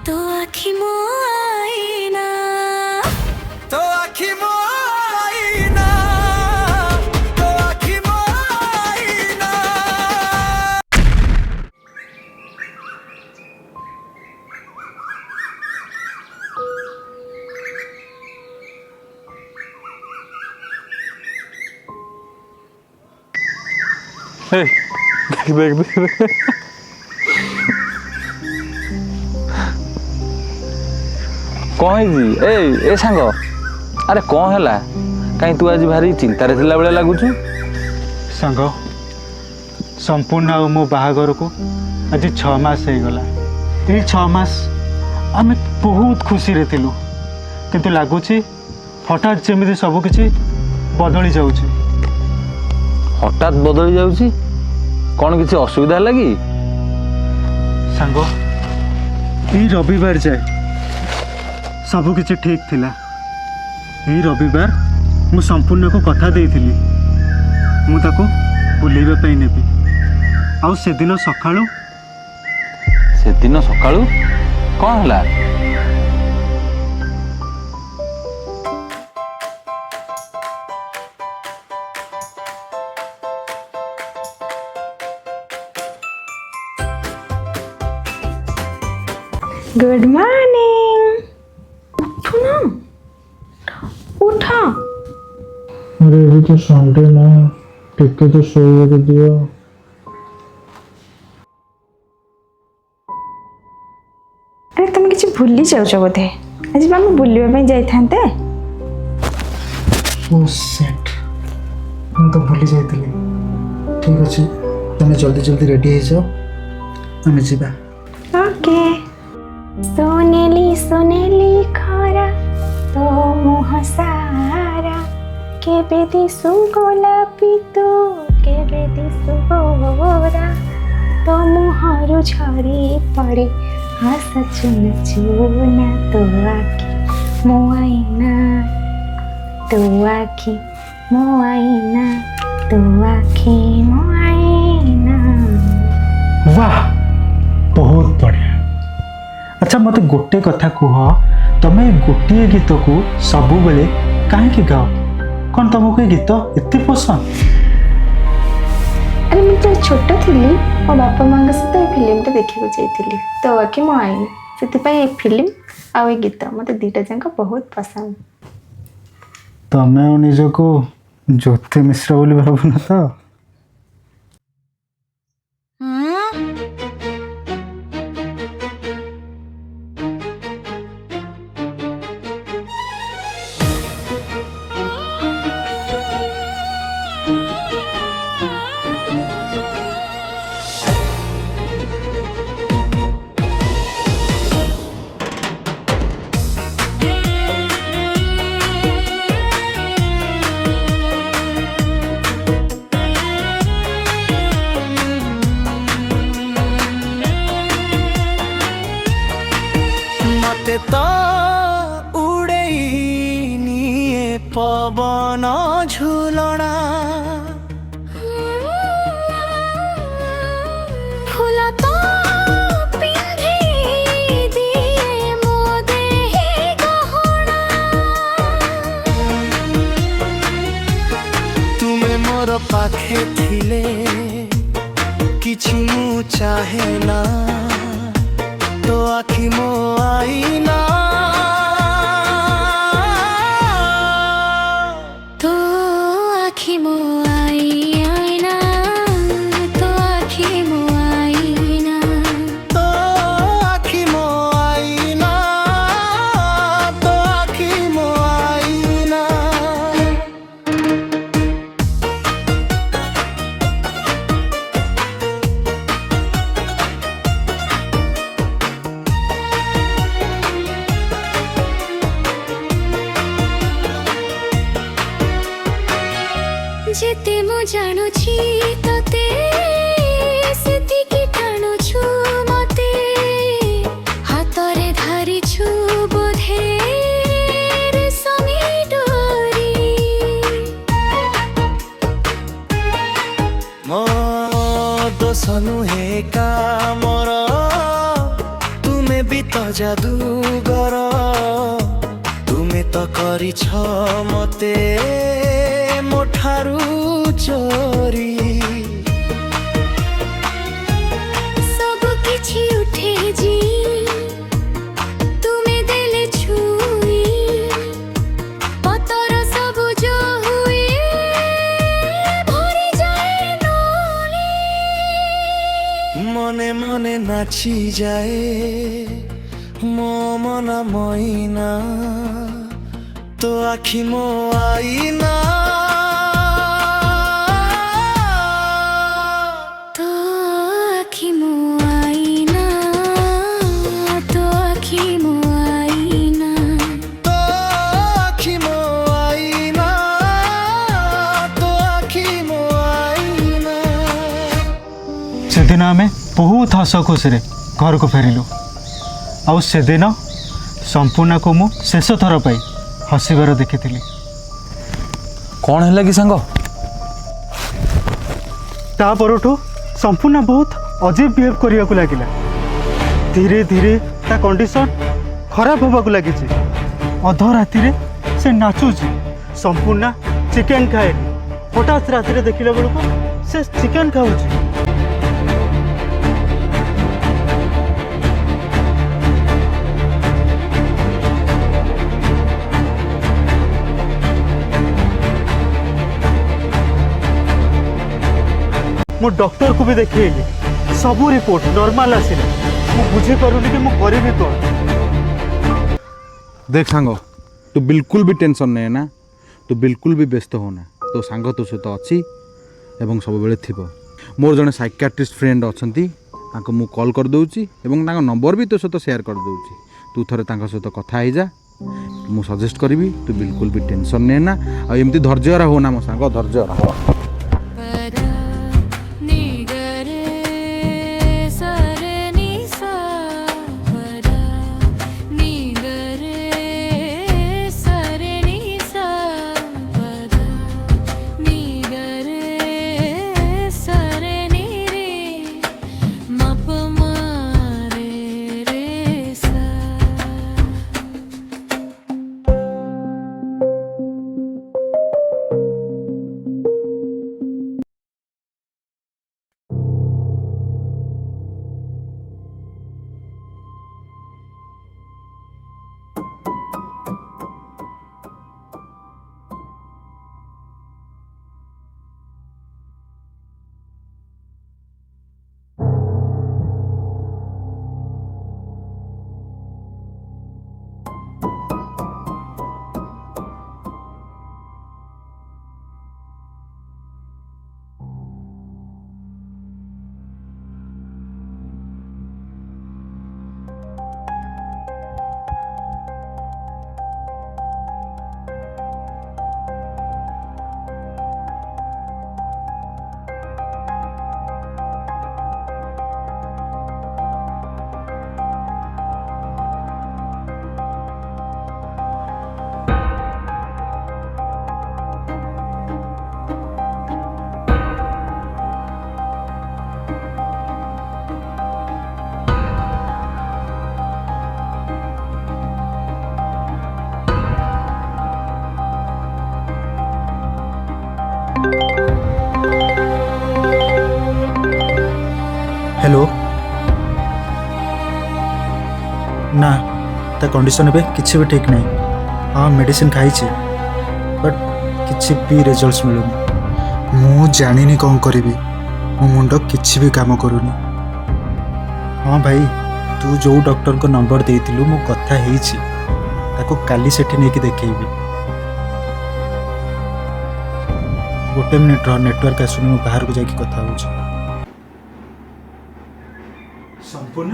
तो आखि मो आईना तो आखि मो आईना तो आखि मो आईना। ए, देख देख देख कौन है ए सांग अरे कौन है कहीं तू आज भारी चिंतार थिला बेले लगुच सांग संपूर्ण आ मो बाहागर को आज 6 मास हो गला। ये 6 मास आम बहुत खुशी रे थिलु किंतु लगुच हठात जमी सबकिछि बदली जाउछि। हठात बदली जाउछि कौन किसी असुविधा लगी सांग ये रविवार जाए सबकिछि ठीक थिला। ये रविवार मु संपूर्ण को कथा देइथिली मु ताको बुलेइबा पई नेबी आउ सेदिन सकाळू कौन है गुड मॉर्निंग। उठो ना, उठा। अरे अभी तो संडे ना टिके तो सोइबा दियो। अरे तुम किसी भूली जाउछ बोधे आज हम बुलिबा पई जाई थांते। ओ सेट हम तो भूली जाइतली। ठीक अछि तने जल्दी जल्दी रेडी हो जाओ हमें जीवा। ओके। सोनेली सोनेली खरा तो मुह सारा केबे दिसु गोलापी तो केबे दिसु गोरा तो मुहरु झरी पड़े हस चुन चुना तो आखी मोआईना तो आखी मोआईना तो आखी मोआईना। वाह बहुत बढ़िया। अच्छा मत गोटे कथा कह तमे गोटे गीत को सब बेले कहीं गाओ कौन तुमको ये गीत एत पसंद? अरे मैं जो छोट थी मो बापा माँ सहित फिल्म देखा जाइली तो आखि मो आईना से फिल्म आ गीत मत दीटा जाक बहुत पसंद। तमे निजको ज्योति मिश्र बोली भावना तो मते तो उड़ेई निये पवन झुलना फूल तो पिंधे दिए मो देहि गहना तुमे मोर पाखे थिले किछि मु चाहे ना तो आखि मो आईना तो आखि मो आईना तो आखि मो आईना तो आखि मो आईना तो आखि मो आईना। जेते मु जानुछि तते सेतिकी टाणुछु मते हातरे धरिछु बोधे रेशमी डोरी मो दोष नुहे का मोर तुमे ବି ତ ଯାଦୁଗର ତୁମେ ତ କରିଛ ମତେ ମୋ ଠାରୁ ଚୋରି ସବୁ କିଛି ଉଠେ ଜି ତୁମେ ଦେଲେ ଛୁଇ ପତର ସବୁ ଯୋ ହୁଏ ଭରି ଯାଏ ନଳି মনে মনে নাচি যায় মো মনা মইনা তো আখি মো আইনা তো আখি মো আইনা তো আখি মো আইনা তো আখি মো আইনা তো আখি মো আইনা ସେଦିନ ଆମେ ବହୁତ ହସ ଖୁସିରେ ଘରକୁ ଫେରିଲୁ ଆଉ ସେଦିନ ସମ୍ପୂର୍ଣ୍ଣାକୁ ମୁଁ ଶେଷ ଥର ପାଇଁ ହସିବାର ଦେଖିଥିଲି। କ'ଣ ହେଲା କି ସାଙ୍ଗ? ତା ପରଠୁ ସମ୍ପୂର୍ଣ୍ଣା ବହୁତ ଅଜୀବ ବିହେଭ୍ କରିବାକୁ ଲାଗିଲା। ଧୀରେ ଧୀରେ ତା କଣ୍ଡିସନ୍ ଖରାପ ହେବାକୁ ଲାଗିଛି। ଅଧ ରାତିରେ ସେ ନାଚୁଛି। ସମ୍ପୂର୍ଣ୍ଣା ଚିକେନ୍ ଖାଏନି, ହଠାତ୍ ରାତିରେ ଦେଖିଲା ବେଳକୁ ସେ ଚିକେନ୍ ଖାଉଛି। ମୁଁ ଡକ୍ଟରକୁ ବି ଦେଖେଇଲି, ସବୁ ରିପୋର୍ଟ ନର୍ମାଲ ଆସିଲା। ମୁଁ ବୁଝିପାରୁନି କି ମୁଁ କରିବି କ'ଣ। देख सांग तू बिल्कुल भी टेंशन नहीं ना, तू बिल्कुल भी व्यस्त होना। तो सांग तो सहित अच्छी एवं सब बेले थिबो। मोर जने साइकियाट्रिस्ट फ्रेंड अछंती, तांको मु कॉल कर दउची एवं तांको नंबर भी तो सहित शेयर कर दउची। तू थरे तांको सहित कथा हो जा, मु सजेस्ट करबी तू बिल्कुल भी टेंशन नहीं ना। आ एमती धैर्य हो ना मो सांग, धैर्य रह। हेलो ना ता कंडीशन ଏବେ କିଛି ବି ଠିକ୍ ନାହିଁ। ହଁ ମେଡ଼ିସିନ ଖାଇଛି ବଟ୍ କିଛି ବି ରେଜଲ୍ଟ ମିଳୁନି। ମୁଁ ଜାଣିନି କ'ଣ କରିବି, ମୋ ମୁଣ୍ଡ କିଛି ବି କାମ କରୁନି। ହଁ ଭାଇ, ତୁ ଯେଉଁ ଡକ୍ଟରଙ୍କ ନମ୍ବର ଦେଇଥିଲୁ ମୁଁ କଥା ହେଇଛି, ତାକୁ କାଲି ସେଠି ନେଇକି ଦେଖେଇବି। ଗୋଟେ ମିନିଟ୍ ରହ, ନେଟୱାର୍କ ଆସୁନି, ମୁଁ ବାହାରକୁ ଯାଇକି କଥା ହେଉଛି। ସମ୍ପୂର୍ଣ୍ଣ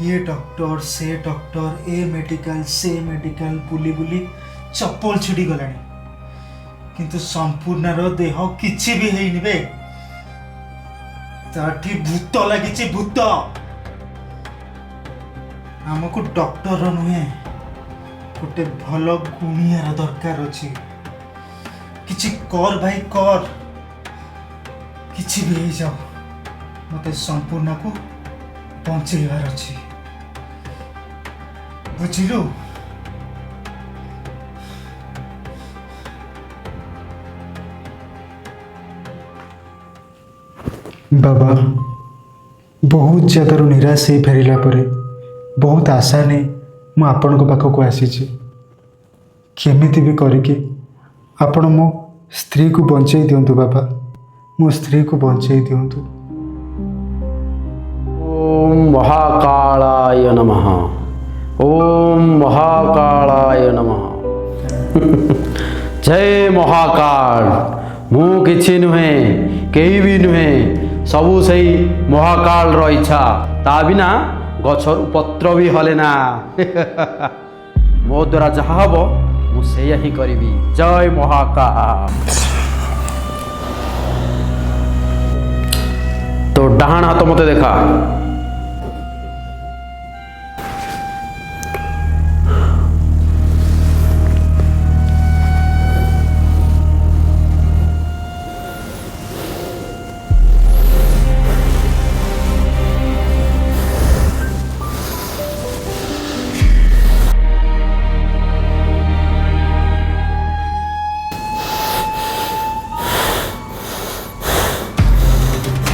ये डॉक्टर से डॉक्टर ए मेडिकल से मेडिकल बुली बुली चप्पल छिड़ी गलानी किंतु संपूर्णर देह किछि भी हेइनि बे ताठी भूत लागिछि भूत हमको डॉक्टर नुहे गोटे भल गुणियार दरकार अछि किछि कर भाई कर किछि भी हे जाओ मते संपूर्ण को पहुंचेबार अछि बुझिलु बाबा बहुत जगार निराश हो फेरला परे बहुत आशा ने मु आपण पाखक आसी केमिति भी करके आपण मो स्त्री को बंचाई दिंतु बाबा मो स्त्री को बंचाई दिंतु। ओम महाकालाय नमः ओम महाकालाय नमः जय महाकाल मु किछि नुहे केही भी नुहे सबु सही महाकाल रो इच्छा ता बिना गछर पत्र भी हले ना मो द्वारा जहा हबो मु सेया ही करिवि जय महाकाल। तो डाहाण हाथ मते देखा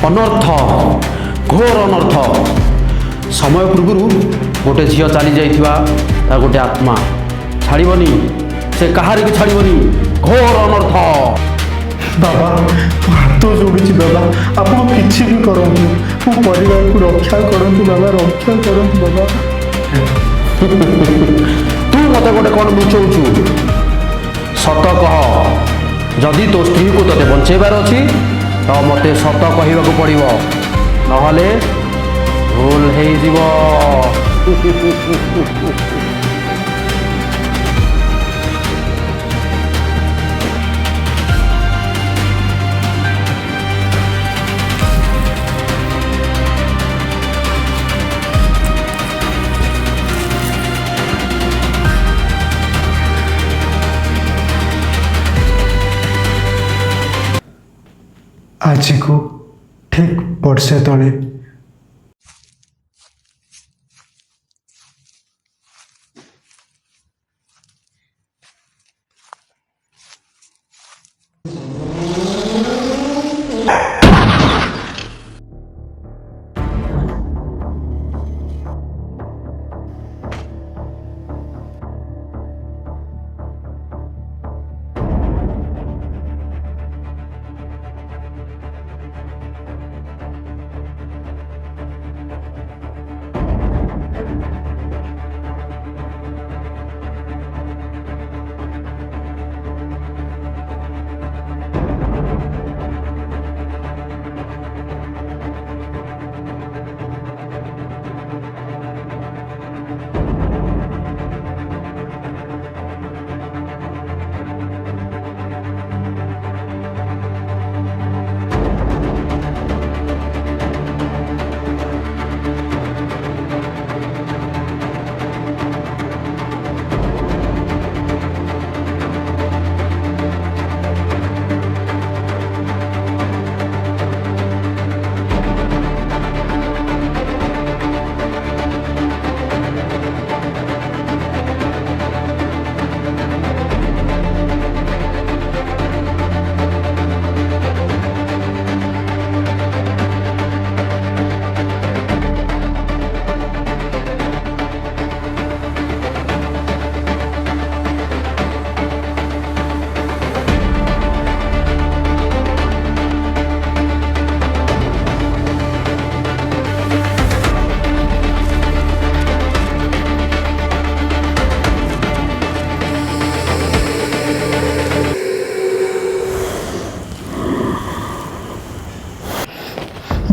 अनर्थ घोर अनर्थ समय पूर्व गोटे झील चली जाइथिबा तार गोटे आत्मा छाड़बनी से कहारी की छाड़बनी घोर अनर्थ। बाबा हाथ जोड़ुची बाबा आप किसी भी करंतु मो परिवार को रक्षा करंतु बाबा रक्षा करंतु बाबा। तू ମୋତେ ଗୋଟେ କ'ଣ ଲୁଚଉଛୁ? ସତ କହ, ଯଦି ତୋ ସ୍ତ୍ରୀକୁ ତୋତେ ବଞ୍ଚେଇବାର ଅଛି ତ ମୋତେ ସତ କହିବାକୁ ପଡ଼ିବ, ନହେଲେ ଭୁଲ ହେଇଯିବ। आज को ठीक वर्षे तले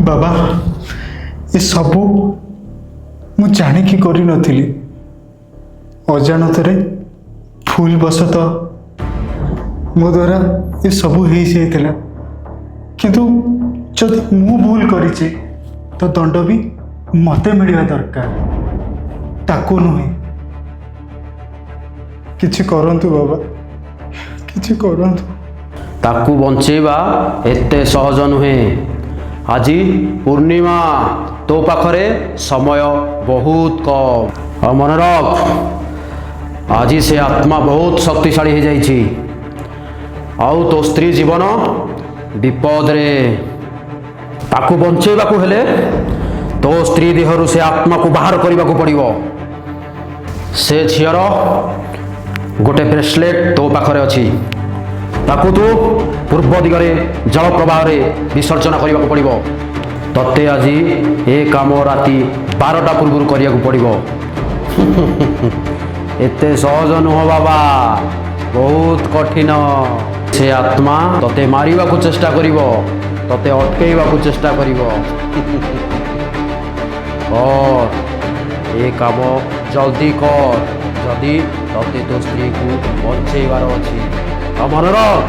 बाबा ये सबू मु जानिकी करी नथिली, अजाणतरे भूल बसत मो द्वारा ये सबू हो जाइतिला। किंतु जदि मु भूल करिछि तो दंड भी मते मिलवा दरकार, ताको नुहे। किछि करंतु बाबा, किछि करंतु। ताकू बंचेबा एते सहज नुहे। आज पूर्णिमा, तो पाखरे समय बहुत कम। और मन रख, आज से आत्मा बहुत शक्तिशाली हो जाइछि। आउ तो स्त्री जीवन विपद रे। ताकू बंचेबाकू हेले तो स्त्री देहरु से आत्मा को बाहर करने को पड़िबो। से झीर गोटे ब्रेसलेट तो पाखरे अछि, ताकू तू पूर्व दिगरे जल प्रवाह विसर्जन करने को पड़िबो। तते आज ए काम राति 12टा पूर्व करिया को पड़िबो। एते सहज नुह बाबा, बहुत कठिन। से आत्मा तते मारिबा को चेष्टा करिबो, तते अटकेइबा को चेष्टा करिबो। और ए काम जल्दी कर, जदि तते तो स्त्री को बचेबार अछि। मन रख,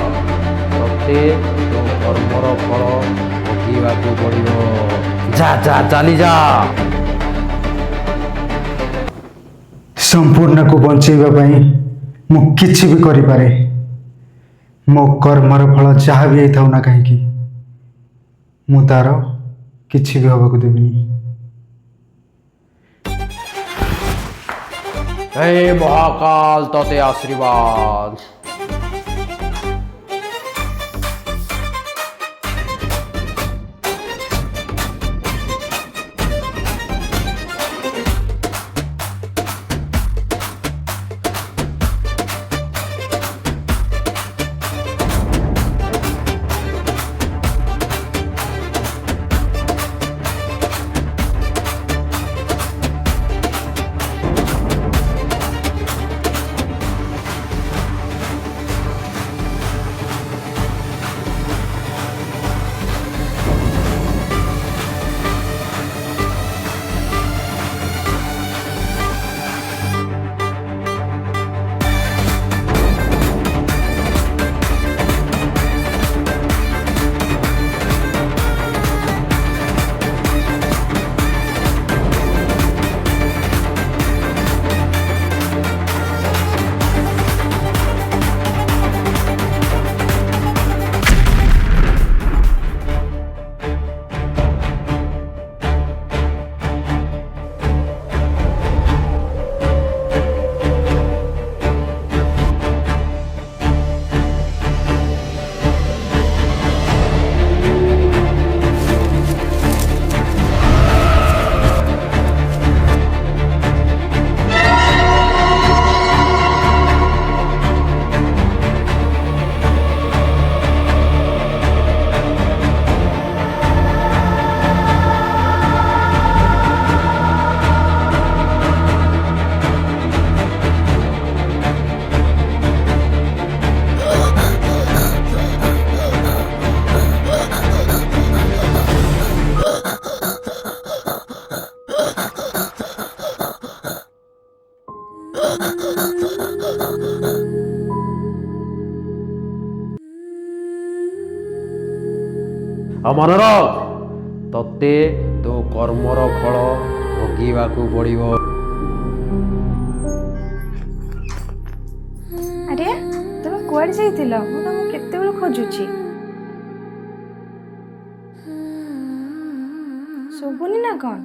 तते तो कर्मर फल भोगिबाकू पड़िबो। जा जा चली जा। संपूर्ण को बंचेबा पई मु किछि भी करि पारे। मो कर्मर फल जहाँ भी होता ना कहीं मु तार किछि भी हवा को देबिनी। हे महाकाल, तते आशीर्वाद। ଆଉ ମନେ ରଖ ତତେ ତୋ କର୍ମର ଫଳ ଭୋଗିବାକୁ ପଡ଼ିବ। ଆରେ ତମେ କୁଆଡ଼େ ଯାଇଥିଲ? ମୁଁ ତମକୁ କେତେବେଳେ ଖୋଜୁଛି। ଶୁଭୁନି ନା କ'ଣ?